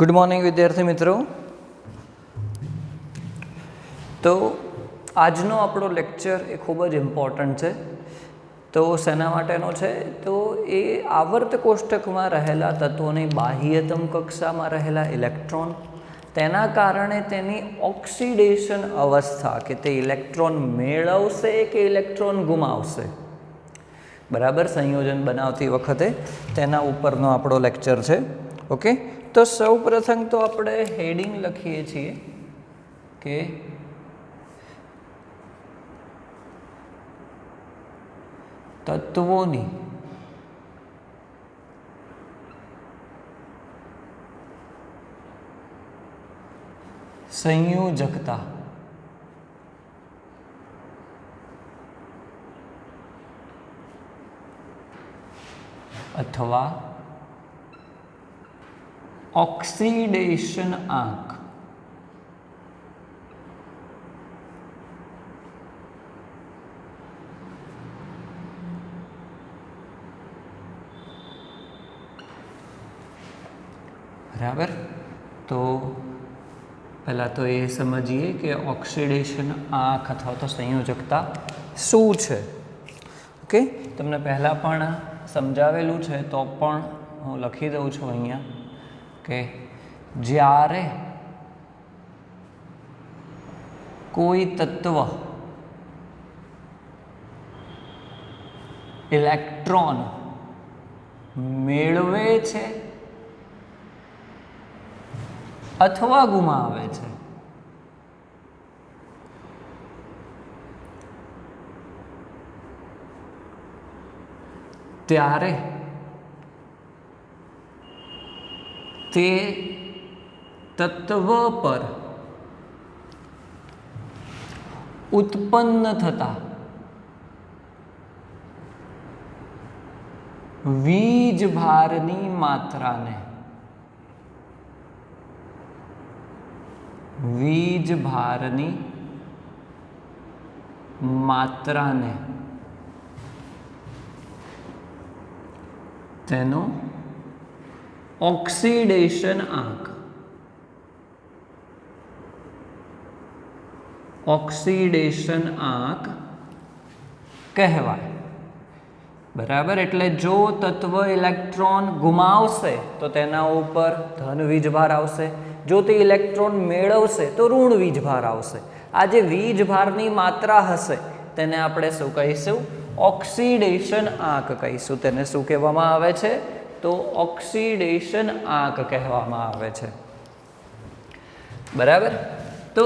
Good morning विद्यार्थी मित्रों। तो આજનો આપણો લેક્ચર એ ખૂબ જ ઇમ્પોર્ટન્ટ છે। તો શેના માટેનો છે? તો એ આવર્ત કોષ્ટકમાં રહેલા તત્વોની બાહ્યતમ કક્ષામાં રહેલા ઇલેક્ટ્રોન, તેના કારણે તેની ઓક્સિડેશન અવસ્થા કે તે ઇલેક્ટ્રોન મેળવશે કે ઇલેક્ટ્રોન ગુમાવશે, બરાબર, સંયોજન બનાવતી વખતે તેના ઉપરનો આપણો લેક્ચર છે। ઓકે, તો સૌપ્રથમ તો આપણે હેડિંગ લખીએ છીએ કે તત્વોની સંયોજકતા અથવા ઓક્સિડેશન આંક बराबर। तो पहला तो ये समझिए कि ऑक्सीडेशन आँख अथवा तो संयोजकता शू है। ओके, तमने पहला पण समझावेलू है तो पण हूँ लखी दऊँ छूँ अहींया कि ज्यारे कोई तत्व इलेक्ट्रॉन मेळवे छे अथवा गुमावे छे, त्यारे ते तत्व पर उत्पन्न थता वीजभारनी मात्राने वीजभारनी मात्राने तेनो ऑक्सीडेशन आंक कहवाय, बराबर। एटले जो तत्व इलेक्ट्रॉन गुमावशे तो तेना उपर धन वीजभार आवशे, जो ते इलेक्ट्रॉन मेळवशे तो ऋण वीजभार आवशे। आ जे वीजभारनी मात्रा हशे तेने आपणे शुं कहीशुं? ऑक्सीडेशन आंक कहीशुं। तेने शुं कहेवामां आवे छे? तो ऑक्सीडेशन आंक कहेवामां आवे छे, बराबर। तो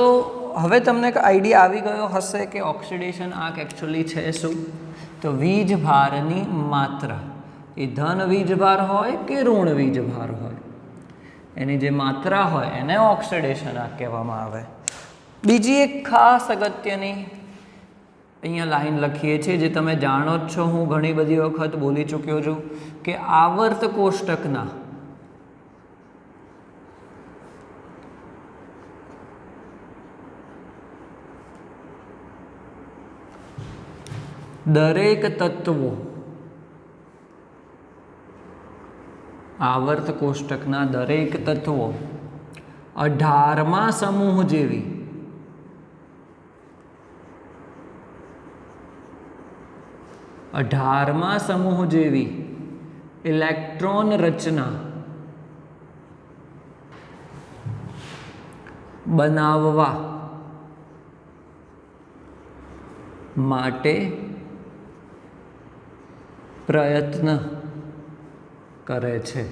हवे तमने एक आइडिया आवी गयो हशे कि ऑक्सीडेशन आंक एक्चुअली छे शुं? तो वीजभारनी मात्रा ए धन वीजभार होय के ऋण वीजभार होय, एनी जे मात्रा होय एने ऑक्सीडेशन आंक कहेवामां आवे। बीजी एक खास अगत्यनी अहींया लाइन लखीए छे जे तमे जाणो ज छो, हूँ घणी बधी वखत बोली चूक्यो छुं कि आवर्त कोष्टकना दरेक तत्वों आवर्त कोष्टकना दरेक तत्वों 18मा समूह जेवी इलेक्ट्रॉन रचना बनाववा माटे प्रयत्न करे छे,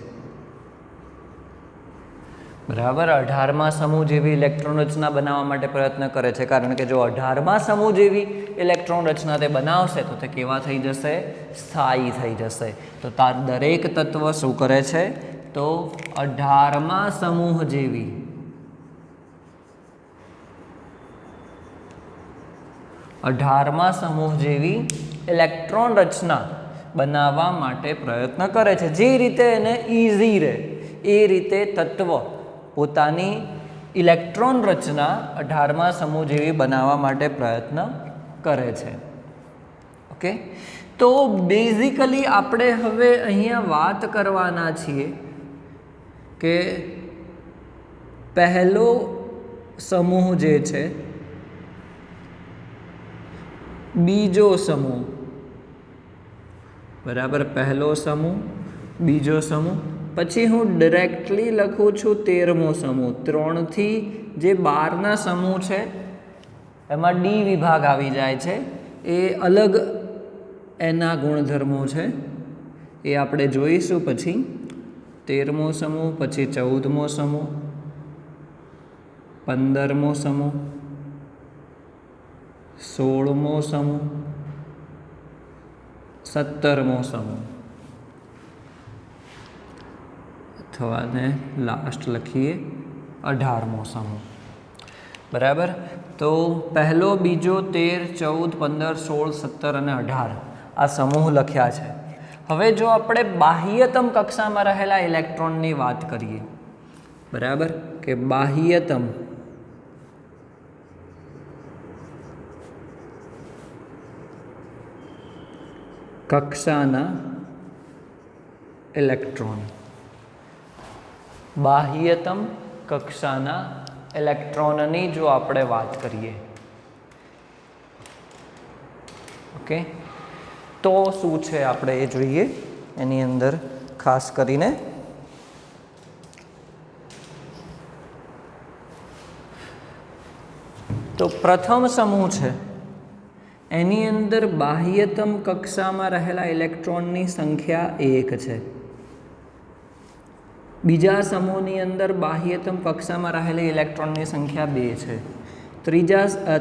बराबर। 18मा समूह जेवी इलेक्ट्रॉन रचना बनावा माटे प्रयत्न करे छे, कारण के जो 18मा समूह जेवी इलेक्ट्रॉन रचना ते बनावशे तो ते केवा थई जशे? स्थायी थई जशे। तो दरेक तत्व शुं करे छे? तो 18मा समूह जेवी इलेक्ट्रॉन रचना बनावा माटे प्रयत्न करे छे। जे रीते एने इजी रहे ए रीते तत्व पोतानी इलेक्ट्रॉन रचना 18मा समूह जेवी बनावा माटे प्रयत्न करे छे। ओके, तो बेसिकली आपणे हवे अहींया वात करवाना छीए के પહેલો સમૂહ જે છે, બીજો સમૂહ, બરાબર, પહેલો સમૂહ, બીજો સમૂહ, પછી હું ડાયરેક્ટલી લખું છું 13મો સમૂહ. 3 થી જે 12ના સમૂહ છે એમાં ડી વિભાગ આવી જાય છે, એ અલગ એના ગુણધર્મો છે, એ આપણે જોઈશું. પછી 13મો સમૂહ, પછી 14મો સમૂહ, 15મો સમૂહ, 16મો સમૂહ, 17મો સમૂહ, અથવા ને લાસ્ટ લખીએ 18મો સમૂહ. બરાબર. તો પહેલો, બીજો, 13, 14, 15, 16, 17 અને 18 આ સમૂહ લખ્યા છે. હવે જો આપણે બાહ્યતમ કક્ષામાં રહેલા ઇલેક્ટ્રોનની વાત કરીએ, બરાબર, કે બાહ્યતમ કક્ષાના ઇલેક્ટ્રોન, બાહ્યતમ કક્ષાના ઇલેક્ટ્રોનની જો આપણે વાત કરીએ, ઓકે, તો શું છે આપણે એ જોઈએ. એની અંદર ખાસ કરીને તો પ્રથમ સમૂહ છે એની અંદર બાહ્યતમ કક્ષામાં રહેલા ઇલેક્ટ્રોનની સંખ્યા 1 છે. બીજા સમૂહની અંદર બાહ્યતમ કક્ષામાં રહેલી ઇલેક્ટ્રોનની સંખ્યા 2 છે.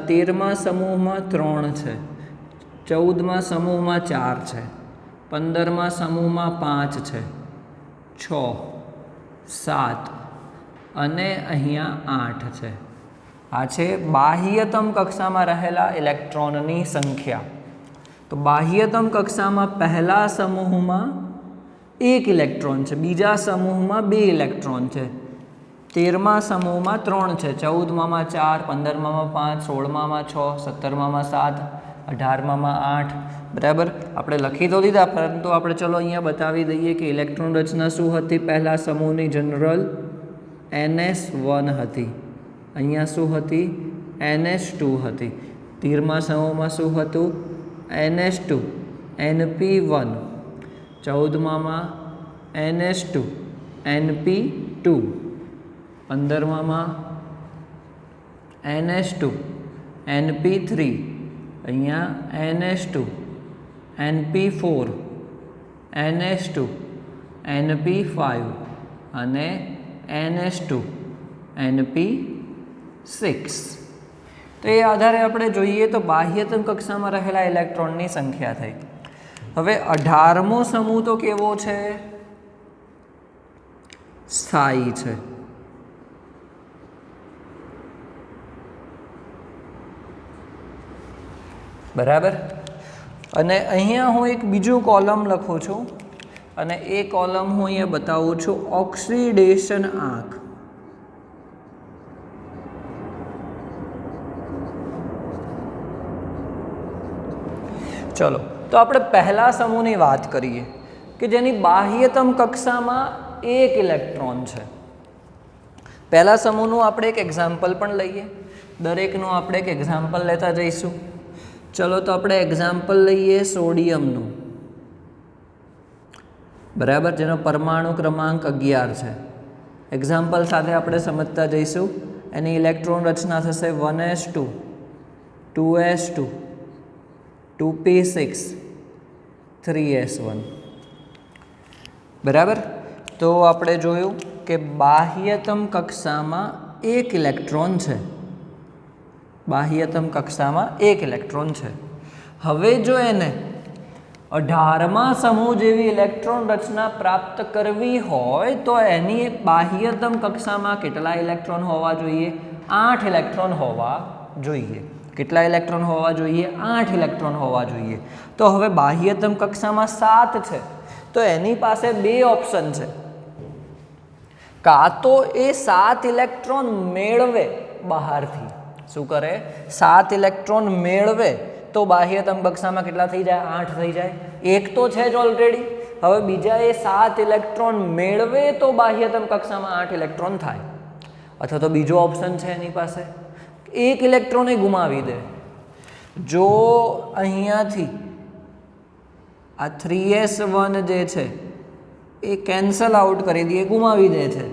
13મા સમૂહમાં 3 છે, 14મા સમૂહમાં 4 છે, 15મા સમૂહમાં 5 છે, 6, 7 અને અહીંયા 8 છે. આ છે બાહ્યતમ કક્ષામાં રહેલા ઇલેક્ટ્રોનની સંખ્યા. તો બાહ્યતમ કક્ષામાં પહેલા સમૂહમાં 1 ઇલેક્ટ્રોન છે, બીજા સમૂહમાં 2 ઇલેક્ટ્રોન છે, 13મા સમૂહમાં 3 છે, 14મામાં 4, 15મામાં 5, 16મામાં 6, 17મામાં 7, 18મામાં 8. બરાબર, આપણે લખી તો દીધા, પરંતુ આપણે ચલો અહીંયા બતાવી દઈએ કે ઇલેક્ટ્રોન રચના શું હતી. પહેલા સમૂહની જનરલ NS1 હતી, અહીંયા શું હતી, NS2 હતી. 13મા સમૂહમાં શું હતું, NS2, NP1. 14મામાં NS2, NP2. 15મામાં NS2, NP3. અહીંયા NS2, NP4, NS2, NP5 અને NS2, NP6. તો એ આધારે આપણે જોઈએ તો બાહ્યતમ કક્ષામાં રહેલા ઇલેક્ટ્રોનની સંખ્યા થઈ. હવે 18મો સમૂહ તો કેવો છે, સ્થાયી છે. બરાબર. અને અહીંયા હું એક બીજું કોલમ લખું છું અને એ કોલમ હું અહીંયા બતાવું છું, ઓક્સિડેશન આંક. ચલો, તો આપણે પહેલા સમૂહની વાત કરીએ કે જેની બાહ્યતમ કક્ષામાં 1 ઇલેક્ટ્રોન છે. પહેલા સમૂહનું આપણે એક એક્ઝામ્પલ પણ લઈએ, દરેકનું આપણે એક એક્ઝામ્પલ લેતા જઈશું. ચલો, તો આપણે એક્ઝામ્પલ લઈએ સોડિયમનું, બરાબર, જેનો પરમાણુ ક્રમાંક 11 છે. એક્ઝામ્પલ સાથે આપણે સમજતા જઈશું. એની ઇલેક્ટ્રોન રચના થશે 1s2, 2s2, 2p6, 3s1. બરાબર. તો આપણે જોયું કે બાહ્યતમ કક્ષામાં 1 ઇલેક્ટ્રોન છે, બાહ્યતમ કક્ષામાં 1 ઇલેક્ટ્રોન છે. હવે જો એને 18મા સમૂહ જેવી ઇલેક્ટ્રોન રચના પ્રાપ્ત કરવી હોય તો એની બાહ્યતમ કક્ષામાં કેટલા ઇલેક્ટ્રોન હોવા જોઈએ, 8 ઇલેક્ટ્રોન હોવા જોઈએ. કેટલા ઇલેક્ટ્રોન હોવા જોઈએ, 8 ઇલેક્ટ્રોન હોવા જોઈએ. તો હવે બાહ્યતમ કક્ષામાં 7 છે, તો એની પાસે 2 ઓપ્શન છે. કાં તો એ 7 ઇલેક્ટ્રોન મેળવે બહારથી, શું કરે, 7 ઇલેક્ટ્રોન મેળવે તો બાહ્યતમ કક્ષામાં કેટલા થઈ જાય, 8 થઈ જાય. એક તો છે જ ઓલરેડી. હવે બીજા એ 7 ઇલેક્ટ્રોન મેળવે તો બાહ્યતમ કક્ષામાં 8 ઇલેક્ટ્રોન થાય. અથવા તો બીજો ઓપ્શન છે એની પાસે, એક ઇલેક્ટ્રોન એ ગુમાવી દે. જો અહીંયાથી આ 3s1 જે છે એ કેન્સલ આઉટ કરી દે, ગુમાવી દે છે,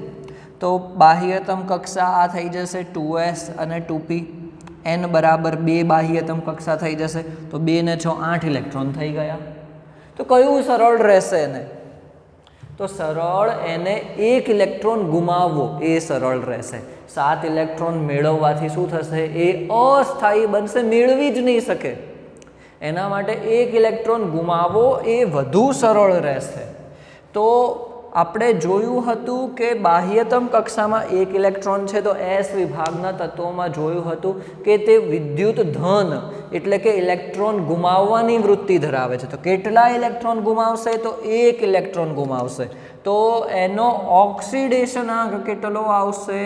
તો બાહ્યતમ કક્ષા આ થઈ જશે 2s અને 2p. n બરાબર 2 બાહ્યતમ કક્ષા થઈ જશે, તો 2 ને 6 8 ઇલેક્ટ્રોન થઈ ગયા. તો કયું સરળ રહેશે એને? તો સરળ એને એક ઇલેક્ટ્રોન ગુમાવવો એ સરળ રહેશે. 7 ઇલેક્ટ્રોન મેળવવાથી શું થશે? એ અસ્થાયી બનશે, મેળવી જ નહીં શકે. એના માટે એક ઇલેક્ટ્રોન ગુમાવવો એ વધુ સરળ રહેશે. તો આપણે જોયું હતું કે બાહ્યતમ કક્ષામાં એક ઇલેક્ટ્રોન છે, તો એસ વિભાગના તત્વોમાં જોયું હતું કે તે વિદ્યુત ધન એટલે કે ઇલેક્ટ્રોન ગુમાવવાની વૃત્તિ ધરાવે છે. તો કેટલા ઇલેક્ટ્રોન ગુમાવશે? તો એક ઇલેક્ટ્રોન ગુમાવશે. તો એનો ઓક્સિડેશનાંક કેટલો આવશે?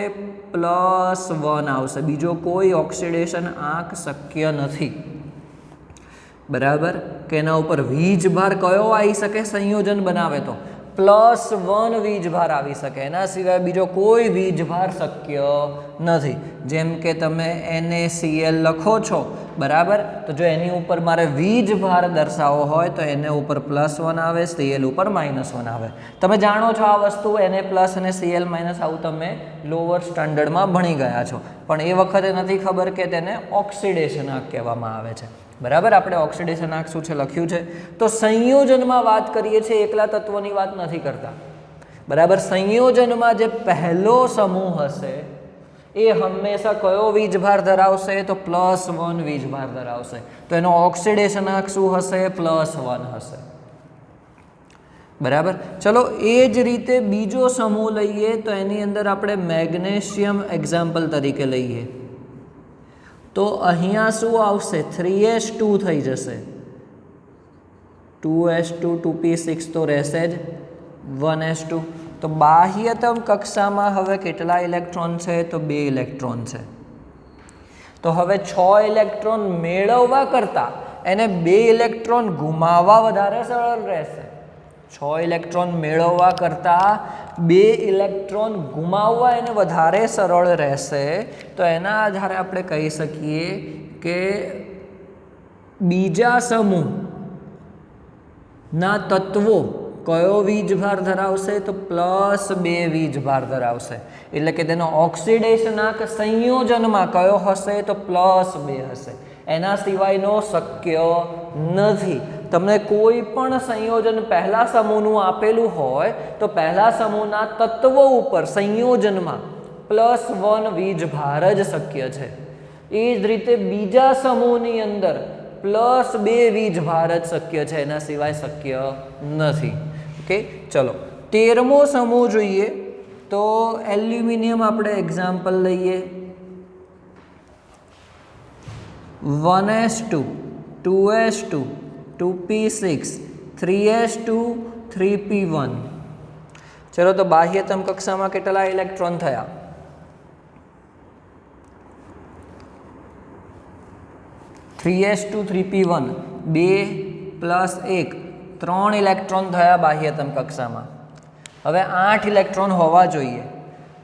+1 આવશે. બીજો કોઈ ઓક્સિડેશન આંક શક્ય નથી. બરાબર કે એના ઉપર વીજભાર કયો આવી શકે? સંયોજન બનાવે તો +1 વીજભાર આવી શકે. એના સિવાય બીજો કોઈ વીજભાર શક્ય નથી. જેમ કે તમે NaCl લખો છો, બરાબર, તો જો એની ઉપર મારે વીજભાર દર્શાવવો હોય તો એને ઉપર +1 આવે, Cl ઉપર -1 આવે. તમે જાણો છો આ વસ્તુ, Na+ અને Cl- આવું તમે લોઅર સ્ટાન્ડર્ડમાં ભણી ગયા છો, પણ એ વખતે નથી ખબર કે તેને ઓક્સિડેશનાંક કહેવામાં આવે છે. બરાબર, આપણે ઓક્સિડેશનાંક શું છે લખ્યું છે. તો સંયોજનમાં વાત કરીએ છીએ, એકલા તત્વોની વાત નથી કરતા. બરાબર, સંયોજનમાં જે પહેલો સમૂહ હશે એ હંમેશા કયો વીજભાર ધરાવશે? તો +1 વીજભાર ધરાવશે. તો એનો ઓક્સિડેશનાંક શું હશે? +1 હશે. બરાબર, ચલો એ જ રીતે બીજો સમૂહ લઈએ, તો એની અંદર આપણે મેગ્નેશિયમ એક્ઝામ્પલ તરીકે લઈએ. તો અહીંયા શું આવશે? 3s2 થઈ જશે. 2s2 2p6 તો રહેશે જ, 1s2. તો બાહ્યતમ કક્ષામાં હવે કેટલા ઇલેક્ટ્રોન છે? તો 2 ઇલેક્ટ્રોન છે. તો હવે 6 ઇલેક્ટ્રોન મેળવવા કરતાં એને 2 ઇલેક્ટ્રોન ગુમાવવા વધારે સરળ રહેશે. 6 ઇલેક્ટ્રોન મેળવવા કરતાં 2 ઇલેક્ટ્રોન ગુમાવવા એને વધારે સરળ રહેશે. તો એના આધારે આપણે કહી શકીએ કે બીજા સમૂહના તત્વો કયો વીજભાર ધરાવશે? તો +2 વીજભાર ધરાવશે. એટલે કે તેનો ઓક્સિડેશનાંક સંયોજનમાં કયો હશે? તો +2 હશે. એના સિવાયનો શક્ય નથી. તમને કોઈ પણ સંયોજન પહેલા સમૂહનું આપેલું હોય તો પહેલા સમૂહના તત્વો ઉપર સંયોજનમાં +1 વીજભાર જ શક્ય છે. એ જ રીતે બીજા સમૂહની અંદર +2 વીજભાર જ શક્ય છે, એના સિવાય શક્ય નથી. ઓકે, ચલો 13મો સમૂહ જોઈએ. તો એલ્યુમિનિયમ આપણે એક્ઝામ્પલ લઈએ. 1s2 2s2 2p6 3s2 3p1. ચલો, તો બાહ્યતમ કક્ષામાં કેટલા ઇલેક્ટ્રોન થયા? 3s2 3p1 2 + 1 3 ઇલેક્ટ્રોન થયા બાહ્યતમ કક્ષામાં. હવે 8 ઇલેક્ટ્રોન હોવા જોઈએ.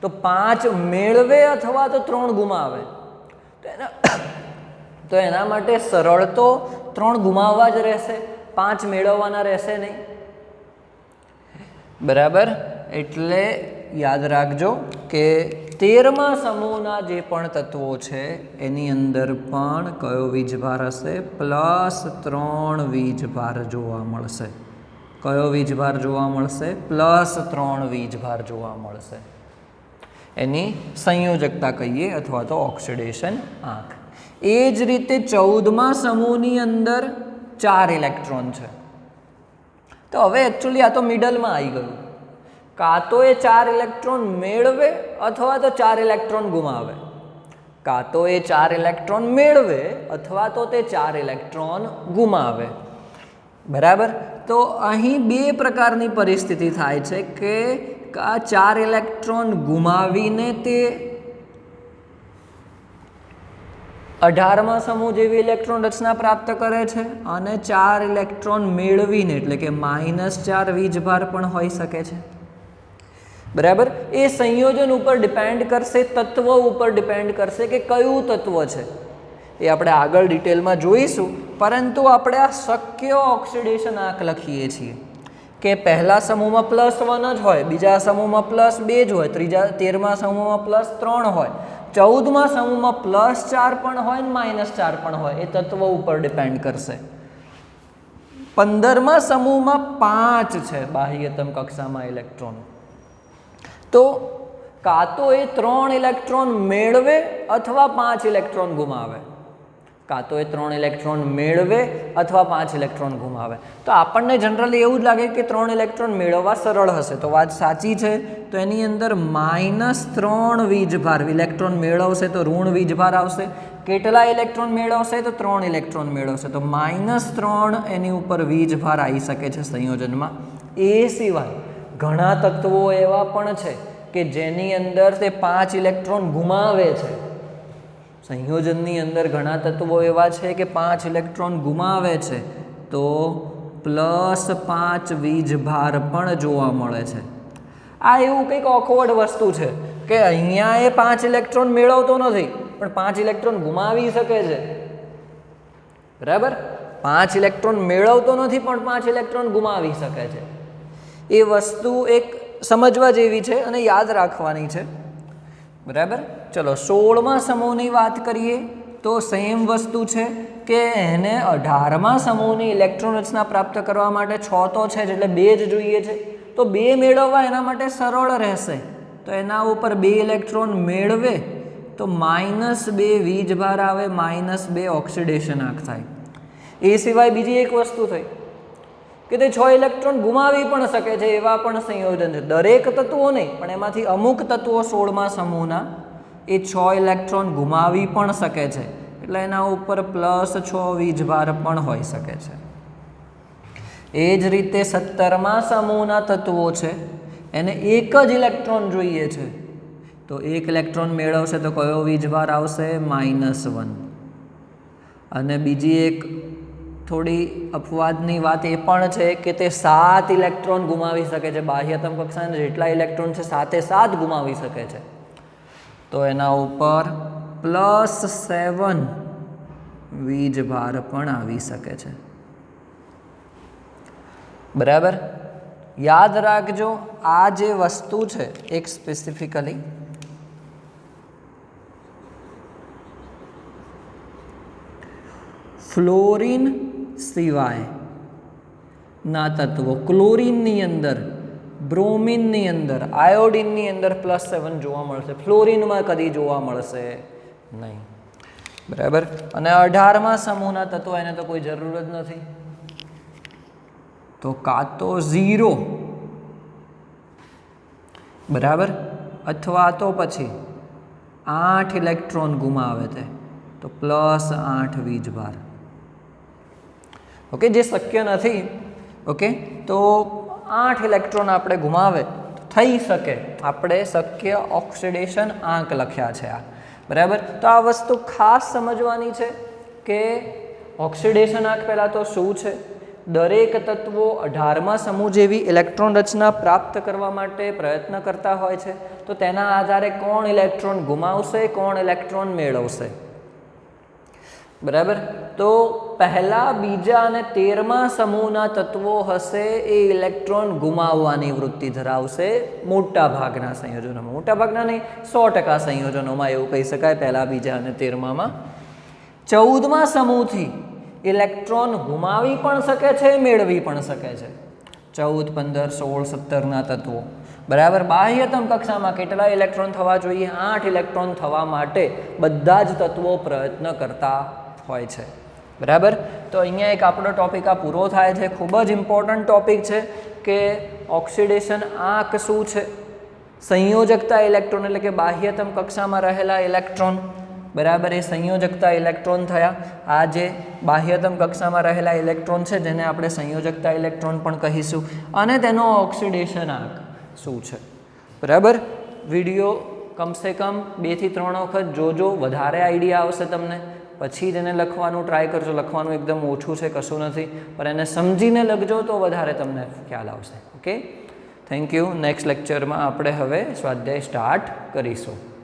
તો 5 મેળવે અથવા તો 3 ગુમાવે. તો એના માટે સરળ તો 3 ગુમાવવા જ રહેશે, 5 મેળવવાના રહેશે નહીં. બરાબર, એટલે યાદ રાખજો કે 13મા સમૂહના જે પણ તત્વો છે એની અંદર પણ કયો વીજભાર હશે? +3 વીજભાર જોવા મળશે. કયો વીજભાર જોવા મળશે? +3 વીજભાર જોવા મળશે. એની સંયોજકતા કહીએ અથવા તો ઓક્સિડેશન આંક. એ જ રીતે 14મા સમૂહની અંદર 4 ઇલેક્ટ્રોન છે. તો હવે એકચ્યુઅલી આ તો મિડલમાં આવી ગયું. કાં તો એ 4 ઇલેક્ટ્રોન મેળવે અથવા તો 4 ઇલેક્ટ્રોન ગુમાવે. કાં તો એ 4 ઇલેક્ટ્રોન મેળવે અથવા તો તે 4 ઇલેક્ટ્રોન ગુમાવે. બરાબર, તો અહીં 2 પ્રકારની પરિસ્થિતિ થાય છે કે આ 4 ઇલેક્ટ્રોન ગુમાવીને તે 18મા સમૂહ જેવી ઇલેક્ટ્રોન રચના પ્રાપ્ત કરે છે, અને 4 ઇલેક્ટ્રોન મેળવીને એટલે કે -4 વીજભાર પણ હોઈ શકે છે. બરાબર. એ સંયોજન ઉપર ડિપેન્ડ કરશે, તત્વ ઉપર ડિપેન્ડ કરશે કે કયું તત્વ છે એ આપણે આગળ ડિટેલમાં જોઈશું. પરંતુ આપણે આ શક્ય ઓક્સિડેશન આંક લખીએ છીએ કે પહેલા સમૂહમાં +1 જ હોય, બીજા સમૂહમાં +2 જ હોય, 13મા સમૂહમાં +3 હોય, 14મા સમૂહમાં +4 પણ હોય ને -4 પણ હોય. એ તત્વ ઉપર ડિપેન્ડ કરશે. 15મા સમૂહમાં 5 છે બાહ્યતમ કક્ષામાં ઇલેક્ટ્રોન, તો કાં તો એ 3 ઇલેક્ટ્રોન મેળવે અથવા 5 ઇલેક્ટ્રોન ગુમાવે. કાં તો એ 3 ઇલેક્ટ્રોન મેળવે અથવા 5 ઇલેક્ટ્રોન ગુમાવે. તો આપણને જનરલી એવું જ લાગે કે 3 ઇલેક્ટ્રોન મેળવવા સરળ હશે. તો વાત સાચી છે. તો એની અંદર -3 વીજભાર ઇલેક્ટ્રોન મેળવશે તો ઋણ વીજભાર આવશે. કેટલા ઇલેક્ટ્રોન મેળવશે તો 3 ઇલેક્ટ્રોન મેળવશે, તો -3 એની ઉપર વીજભાર આવી શકે છે સંયોજનમાં. એ સિવાય ઘણા તત્વો એવા પણ છે કે જેની અંદર તે 5 ઇલેક્ટ્રોન ગુમાવે છે. સંયોજનની અંદર ઘણા તત્વો એવા છે કે 5 ઇલેક્ટ્રોન ગુમાવે છે, તો +5 વીજભાર પણ જોવા મળે છે. આ એવું કંઈક ઓકવર્ડ વસ્તુ છે કે અહીંયા એ 5 ઇલેક્ટ્રોન મેળવતો નથી પણ 5 ઇલેક્ટ્રોન ગુમાવી શકે છે. બરાબર, 5 ઇલેક્ટ્રોન મેળવતો નથી પણ 5 ઇલેક્ટ્રોન ગુમાવી શકે છે. એ વસ્તુ એક સમજવા જેવી છે અને યાદ રાખવાની છે. બરાબર. ચલો 16મા સમૂહની વાત કરીએ તો સેમ વસ્તુ છે કે એને 18મા સમૂહની ઇલેક્ટ્રોન રચના પ્રાપ્ત કરવા માટે 6 તો છે જ, એટલે 2 જ જોઈએ છે. તો 2 મેળવવા એના માટે સરળ રહેશે. તો એના ઉપર 2 ઇલેક્ટ્રોન મેળવે તો -2 વીજભાર આવે, -2 ઓક્સિડેશન આંક થાય. એ સિવાય બીજી એક વસ્તુ થઈ કે તે 6 ઇલેક્ટ્રોન ગુમાવી પણ શકે છે. એવા પણ સંયોજન છે. દરેક તત્વો નહીં પણ એમાંથી અમુક તત્વો 16મા સમૂહના એ 6 ઇલેક્ટ્રોન ગુમાવી પણ શકે છે, એટલે એના ઉપર +6 વીજભાર પણ હોઈ શકે છે. એ જ રીતે 17મા સમૂહના તત્વો છે, એને એક જ ઇલેક્ટ્રોન જોઈએ છે. તો 1 ઇલેક્ટ્રોન મેળવશે તો કયો વીજભાર આવશે? -1. અને બીજી એક થોડી અપવાદની વાત એ પણ છે કે તે 7 ઇલેક્ટ્રોન ગુમાવી શકે છે. બાહ્યતમ કક્ષાના જેટલા ઇલેક્ટ્રોન છે 7 ગુમાવી શકે છે. તો એના ઉપર +7 વીજભાર પણ આવી શકે છે. બરાબર, યાદ રાખજો આ જે વસ્તુ છે એક સ્પેસિફિકલી ફ્લોરિન સિવાયના તત્વો, ક્લોરિનની અંદર, બ્રોમિનની અંદર, આયોડિનની અંદર +7 જોવા મળશે. ફ્લોરિનમાં કદી જોવા મળશે નહીં. બરાબર. અને 18મા સમૂહના તત્વો એને તો કોઈ જરૂર જ નથી. તો કાં તો 0, બરાબર, અથવા તો પછી 8 ઇલેક્ટ્રોન ગુમાવે તે, તો +8 વીજભાર. ઓકે, જે શક્ય નથી. ઓકે, તો 8 ઇલેક્ટ્રોન આપણે ગુમાવે થઈ શકે. આપણે શક્ય ઓક્સિડેશન આંક લખ્યા છે આ. બરાબર. તો આ વસ્તુ ખાસ સમજવાની છે કે ઓક્સિડેશન આંક પહેલાં તો શું છે. દરેક તત્વો 18મા સમૂહ જેવી ઇલેક્ટ્રોન રચના પ્રાપ્ત કરવા માટે પ્રયત્ન કરતા હોય છે. તો તેના આધારે કોણ ઇલેક્ટ્રોન ગુમાવશે, કોણ ઇલેક્ટ્રોન મેળવશે. બરાબર. તો પહેલા, બીજા અને 13મા સમૂહના તત્વો હશે એ ઇલેક્ટ્રોન ગુમાવવાની વૃત્તિ ધરાવશે મોટા ભાગના સંયોજનોમાં. મોટા ભાગના નહીં, 100% સંયોજનોમાં એવું કહી શકાય. પહેલા, બીજા અને 13મામાં. 14મા સમૂહથી ઇલેક્ટ્રોન ગુમાવી પણ શકે છે, મેળવી પણ શકે છે. 14, 15, 16, 17ના તત્વો. બરાબર. બાહ્યતમ કક્ષામાં કેટલા ઇલેક્ટ્રોન થવા જોઈએ? 8 ઇલેક્ટ્રોન થવા માટે બધા જ તત્વો પ્રયત્ન કરતા હોય છે. બરાબર. તો અહીંયા એક આપણો ટોપિક આ પૂરો થાય છે. ખૂબ જ ઇમ્પોર્ટન્ટ ટોપિક છે કે ઓક્સિડેશન આંક શું છે, સંયોજકતા ઇલેક્ટ્રોન એટલે કે બાહ્યતમ કક્ષામાં રહેલા ઇલેક્ટ્રોન. બરાબર. એ સંયોજકતા ઇલેક્ટ્રોન થયા. આ જે બાહ્યતમ કક્ષામાં રહેલા ઇલેક્ટ્રોન છે જેને આપણે સંયોજકતા ઇલેક્ટ્રોન પણ કહીશું, અને તેનો ઓક્સિડેશન આંક શું છે. બરાબર. વિડીયો કમસે કમ 2 થી 3 વખત જોજો, વધારે આઈડિયા આવશે તમને. પછી જ એને લખવાનું ટ્રાય કરજો. લખવાનું એકદમ ઓછું છે, કશું નથી, પણ એને સમજીને લખજો તો વધારે તમને ખ્યાલ આવશે. Okay, thank you. નેક્સ્ટ લેક્ચરમાં આપણે હવે સ્વાધ્યાય સ્ટાર્ટ કરીશું.